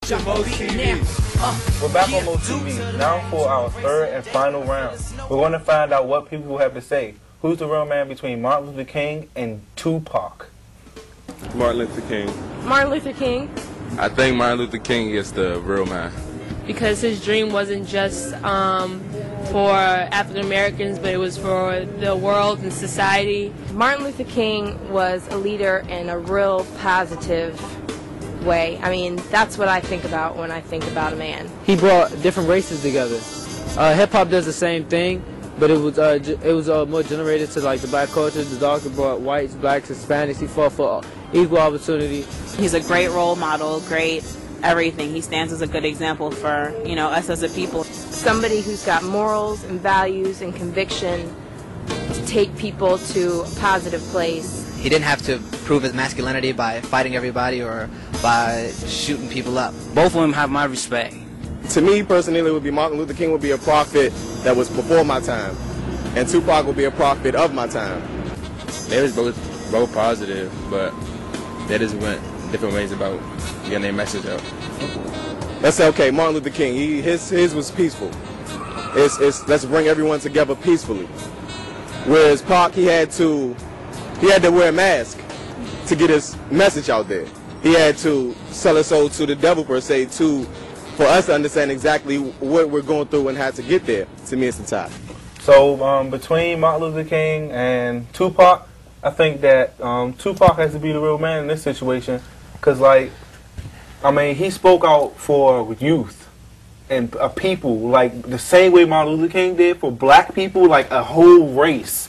We're back on MoTV, now for our third and final round. We're going to find out what people have to say. Who's the real man between Martin Luther King and Tupac? Martin Luther King. Martin Luther King. I think Martin Luther King is the real man. Because his dream wasn't just for African Americans, but it was for the world and society. Martin Luther King was a leader in a real positive way. I mean, that's what I think about when I think about a man. He brought different races together. Hip hop does the same thing, but it was more generated to like the black culture. The darker brought whites, blacks, Hispanics. He fought for equal opportunity. He's a great role model, great everything. He stands as a good example for, you know, us as a people. Somebody who's got morals and values and conviction to take people to a positive place. He didn't have to prove his masculinity by fighting everybody or by shooting people up. Both of them have my respect. To me personally, it would be Martin Luther King would be a prophet that was before my time, and Tupac would be a prophet of my time. They was both positive, but they just went different ways about getting their message out. Let's say, okay, Martin Luther King, his was peaceful. Let's bring everyone together peacefully. Whereas Pac, he had to wear a mask to get his message out there. He had to sell his soul to the devil, per se, for us to understand exactly what we're going through and how to get there. To me, it's the tie. So between Martin Luther King and Tupac, I think that Tupac has to be the real man in this situation, because, like, I mean, he spoke out for youth and people, like the same way Martin Luther King did for black people, like a whole race.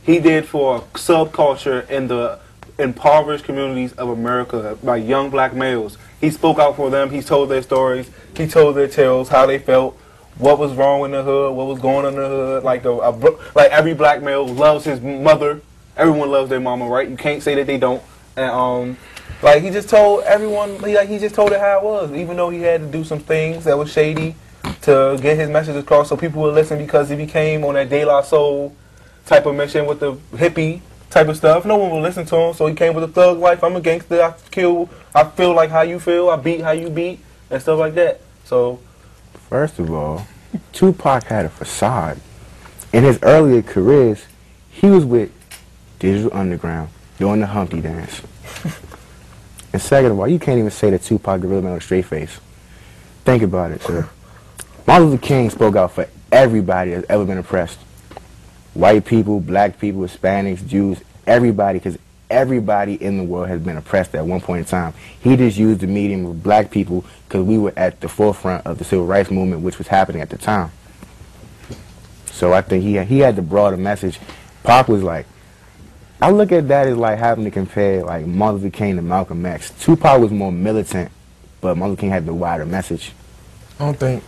He did for subculture in the impoverished communities of America, by young black males. He spoke out for them. He told their stories. He told their tales, how they felt, what was wrong in the hood, what was going on in the hood. Like every black male loves his mother. Everyone loves their mama, right? You can't say that they don't. And like he just told everyone, he just told it how it was, even though he had to do some things that was shady to get his message across, so people would listen, because he became on that De La Soul type of mission with the hippie type of stuff. No one would listen to him, so he came with a thug life. I'm a gangster. I feel like how you feel. I beat how you beat, and stuff like that. So, first of all, Tupac had a facade. In his earlier careers, he was with Digital Underground doing the Humpty Dance. And second of all, you can't even say that Tupac the real man with a straight face. Think about it, sir. Martin Luther King spoke out for everybody that's ever been oppressed. White people, black people, Hispanics, Jews, everybody, because everybody in the world has been oppressed at one point in time. He just used the medium of black people because we were at the forefront of the civil rights movement, which was happening at the time. So I think he had the broader message. Pac was like, I look at that as like having to compare like Martin Luther King to Malcolm X. Tupac was more militant, but Martin Luther King had the wider message. I don't think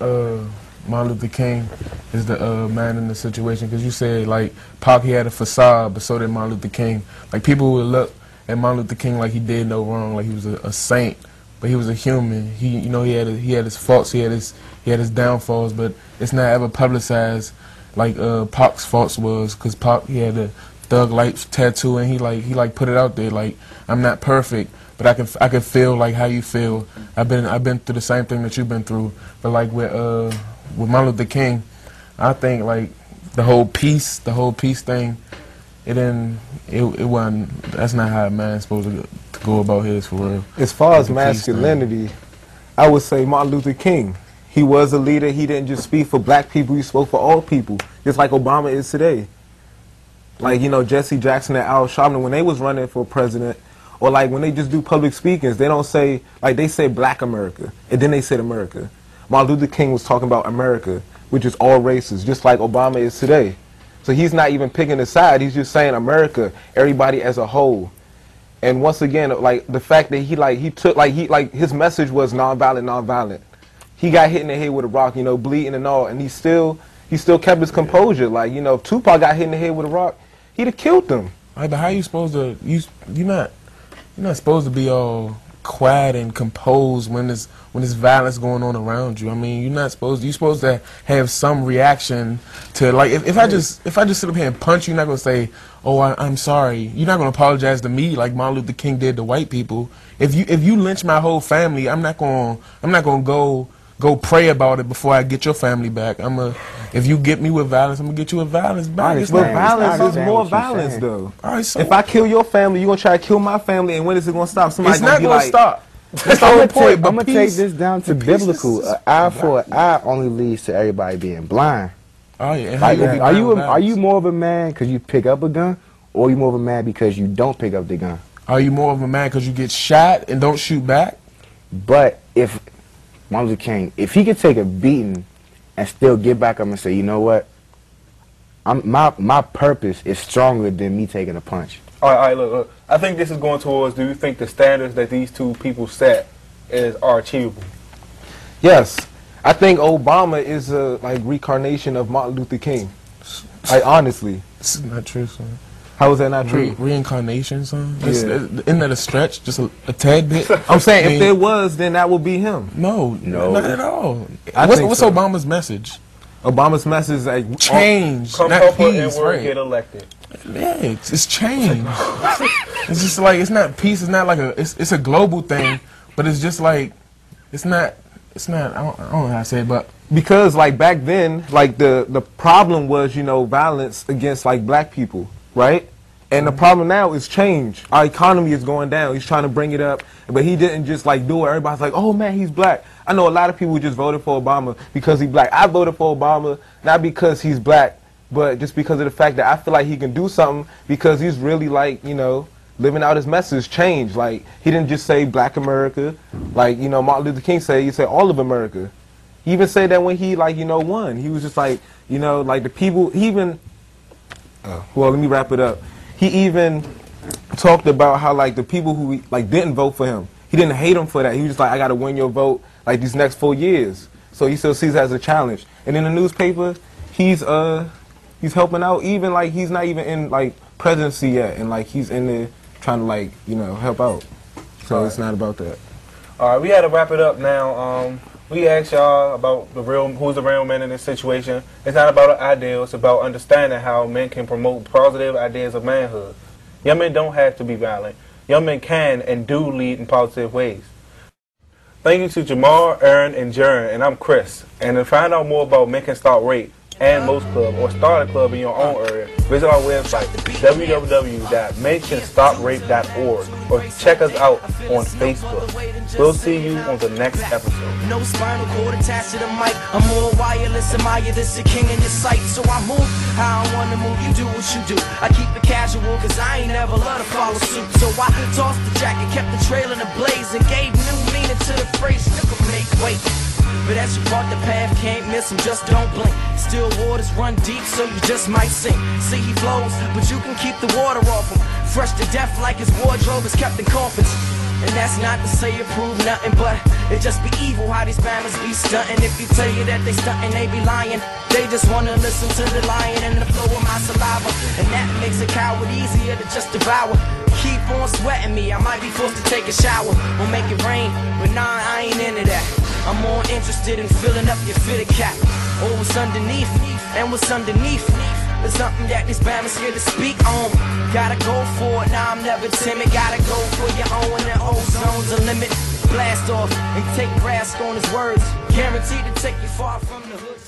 Martin Luther King is the man in the situation, because you said like Pac, he had a facade, but so did Martin Luther King. Like people would look at Martin Luther King like he did no wrong, like he was a saint, but he was a human. He had his faults, he had his downfalls, but it's not ever publicized like Pac's faults was, because Pac, he had a thug life tattoo, and he put it out there like, I'm not perfect, but I can feel like how you feel. I've been through the same thing that you've been through. But like with Martin Luther King, I think like the whole peace thing, it wasn't. That's not how a man's supposed to go about his, for real. As far as masculinity, I would say Martin Luther King. He was a leader. He didn't just speak for black people. He spoke for all people, just like Obama is today. Like, you know, Jesse Jackson and Al Sharpton, when they was running for president, or like when they just do public speakings, they don't say, like they say Black America, and then they said America. Martin Luther King was talking about America, which is all races, just like Obama is today. So he's not even picking a side, he's just saying America, everybody as a whole. And once again, like the fact that his message was nonviolent, nonviolent. He got hit in the head with a rock, you know, bleeding and all, and he still kept his composure. Like, you know, if Tupac got hit in the head with a rock, he'd have killed him. Right, but how you supposed to? You're not supposed to be all quiet and composed when there's violence going on around you. I mean, you're supposed to have some reaction to, like, if I just sit up here and punch you, you're not gonna say, oh, I'm sorry. You're not gonna apologize to me like Martin Luther King did to white people. If you lynch my whole family, I'm not gonna go pray about it before I get your family back. If you get me with violence, I'm gonna get you with violence back. But violence is more violence, though. All right, so if I kill your family, you gonna try to kill my family, and when is it gonna stop? Somebody's it's not gonna stop. That's the I'm whole point. gonna take this down to biblical. An eye for an eye only leads to everybody being blind. Oh yeah. Like, are you more of a man because you pick up a gun, or are you more of a man because you don't pick up the gun? Are you more of a man because you get shot and don't shoot back? But if Martin Luther King, if he could take a beating and still get back up and say, you know what, my purpose is stronger than me taking a punch. All right, look. I think this is going towards, do you think the standards that these two people set are achievable? Yes. I think Obama is a reincarnation of Martin Luther King. Honestly. This is not true, son. How is that not true? Reincarnation, son? Yeah. Isn't that a stretch? Just a tad bit? I'm saying if there was, then that would be him. No, not at all. What's Obama's message? Obama's message is like change, come not peace, and right? Get elected. Yeah, it's change. It's just like, it's not peace. It's not like it's a global thing, but it's just like it's not. I don't know how to say it, but because like back then, like the problem was violence against like black people, right? And the problem now is change. Our economy is going down. He's trying to bring it up, but he didn't just like do it. Everybody's like, oh man, he's black. I know a lot of people just voted for Obama because he's black. I voted for Obama not because he's black, but just because of the fact that I feel like he can do something because he's really like, living out his message, change. Like, he didn't just say black America. Like, Martin Luther King said, he said all of America. He even said that when he, won. He was just like, like the people, he even, well, let me wrap it up. He even talked about how, like, the people who, didn't vote for him, he didn't hate them for that. He was just like, I got to win your vote, like, these next 4 years. So he still sees it as a challenge. And in the newspaper, he's helping out, even, like, he's not even in, like, presidency yet. And, like, he's in there trying to, like, help out. So it's not about that. All right, we had to wrap it up now. We asked y'all about who's the real man in this situation. It's not about an ideal, it's about understanding how men can promote positive ideas of manhood. Young men don't have to be violent. Young men can and do lead in positive ways. Thank you to Jamal, Aaron, and Jaren, and I'm Chris. And to find out more about Men Can Stop Rape and Most Club, or start a club in your own area, visit our website, www.mencanstoprape.org, or check us out on Facebook. We'll see you on the next episode. No spinal cord attached to the mic. I'm more wireless, admire this the king in your sight. So I move how I want to move, you do what you do. I keep it casual, cause I ain't never love to follow suit. So I tossed the jacket, kept the trail in the blaze, and gave new meaning to the phrase, nigga, make weight. But as you walk the path, can't miss him, just don't blink. Still waters run deep, so you just might sink. See, he flows, but you can keep the water off him. Fresh to death like his wardrobe is kept in coffins. And that's not to say it prove nothing, but it just be evil how these spammers be stunting. If you tell you that they stunting, they be lying. They just wanna listen to the lion and the flow of my saliva. And that makes a coward easier to just devour. Keep on sweating me, I might be forced to take a shower or make it rain, but nah, I ain't into that. I'm more interested in filling up your fitted cap. Or what's underneath, and what's underneath is something that these spammers scared to speak on. Gotta go for it, now I'm never timid. Gotta go for your own when the ozone's a limit. Blast off and take grasp on his words. Guaranteed to take you far from the hood.